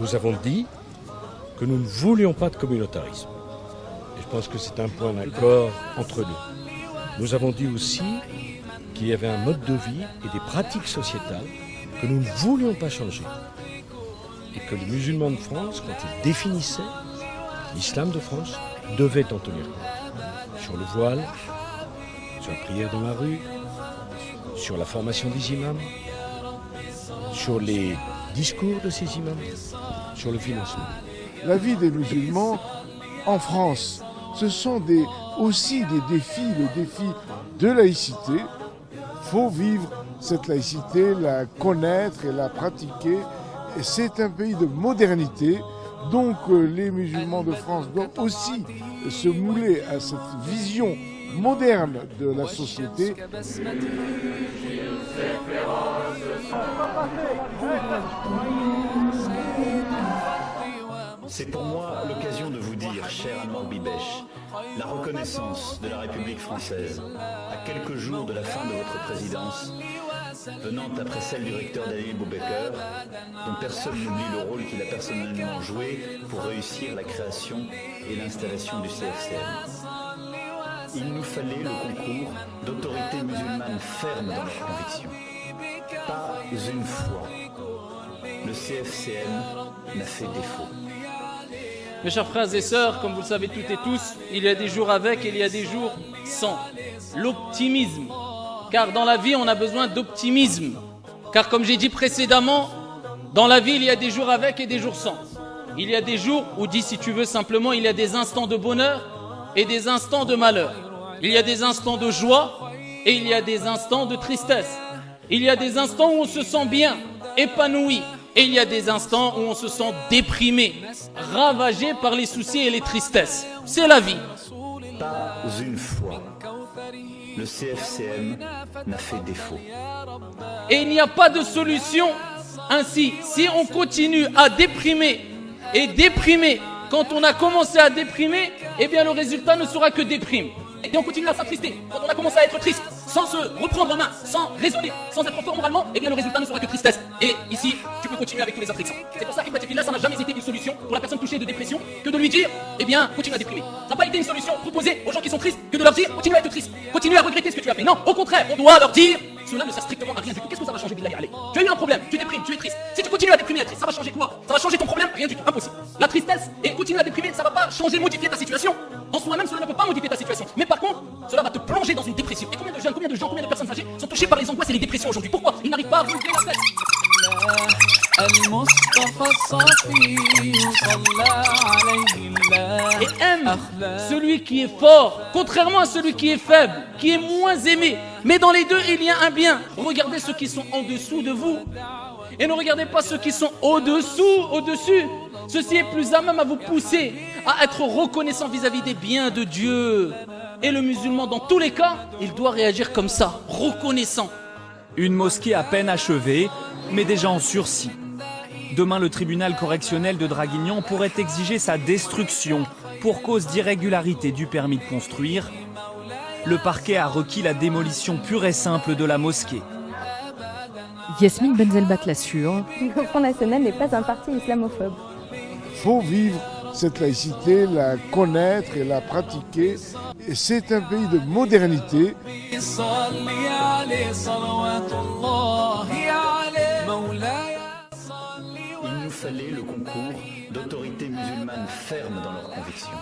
nous avons dit que nous ne voulions pas de communautarisme. Et je pense que c'est un point d'accord entre nous. Nous avons dit aussi qu'il y avait un mode de vie et des pratiques sociétales que nous ne voulions pas changer. Et que les musulmans de France, quand ils définissaient l'islam de France, devaient en tenir compte. Sur le voile, sur la prière dans la rue, sur la formation des imams, sur les discours de ces imams, sur le financement. La vie des musulmans en France, ce sont aussi des défis, les défis de laïcité. Il faut vivre cette laïcité, la connaître et la pratiquer. Et c'est un pays de modernité, donc les musulmans de France doivent aussi se mouler à cette vision moderne de la société. C'est pour moi l'occasion de vous dire, cher Anwar Bibesh, la reconnaissance de la République française, à quelques jours de la fin de votre présidence, venant après celle du recteur Daniel Boubaker, dont personne n'oublie le rôle qu'il a personnellement joué pour réussir la création et l'installation du CFCM. Il nous fallait le concours d'autorités musulmanes fermes dans leurs convictions. Pas une fois, le CFCM n'a fait défaut. Mes chers frères et sœurs, comme vous le savez toutes et tous, il y a des jours avec et il y a des jours sans. L'optimisme. Car dans la vie, on a besoin d'optimisme. Car comme j'ai dit précédemment, dans la vie, il y a des jours avec et des jours sans. Il y a des jours où, dis si tu veux simplement, il y a des instants de bonheur et des instants de malheur. Il y a des instants de joie et il y a des instants de tristesse. Il y a des instants où on se sent bien, épanoui. Et il y a des instants où on se sent déprimé, ravagé par les soucis et les tristesses. C'est la vie. Pas une fois, le CFCM n'a fait défaut. Et il n'y a pas de solution ainsi. Si on continue à déprimer et déprimer, quand on a commencé à déprimer, eh bien le résultat ne sera que déprime. Et on continue à s'attrister. Quand on a commencé à être triste, sans se reprendre en main, sans raisonner, sans être fort moralement, eh bien le résultat ne sera que tristesse. Et ici, tu peux continuer avec tous les autres exemples. C'est pour ça qu'Ibn ça n'a jamais été une solution pour la personne touchée de dépression que de lui dire, eh bien, continue à déprimer. Ça n'a pas été une solution proposée aux gens qui sont tristes que de leur dire, continue à être triste, continue à regretter ce que tu as fait. Non, au contraire, on doit leur dire, cela ne sert strictement à rien du tout. Qu'est-ce que ça va changer, billahi alayk? Tu as eu un problème, tu déprimes, tu es triste. Si tu continues à déprimer, à être triste, ça va changer quoi? Ça va changer ton problème? Rien du tout, impossible. La tristesse et continuer à déprimer, ça va pas changer, modifier ta situation. En soi-même, cela ne peut pas modifier ta situation. Mais par contre, cela va te plonger dans une dépression. Et combien de jeunes, combien de personnes âgées sont touchées par les angoisses et les dépressions aujourd'hui? Pourquoi? Ils n'arrivent pas à relever la tête. Et aime celui qui est fort, contrairement à celui qui est faible, qui est moins aimé. Mais dans les deux, il y a un bien. Regardez ceux qui sont en dessous de vous. Et ne regardez pas ceux qui sont au-dessus. Ceci est plus à même à vous pousser à être reconnaissant vis-à-vis des biens de Dieu. Et le musulman, dans tous les cas, il doit réagir comme ça, reconnaissant. Une mosquée à peine achevée, mais déjà en sursis. Demain, le tribunal correctionnel de Draguignan pourrait exiger sa destruction pour cause d'irrégularité du permis de construire. Le parquet a requis la démolition pure et simple de la mosquée. Yasmine Benzelbat l'assure. Le Front National n'est pas un parti islamophobe. Il faut vivre cette laïcité, la connaître et la pratiquer. Et c'est un pays de modernité. Il nous fallait le concours d'autorités musulmanes fermes dans leurs convictions.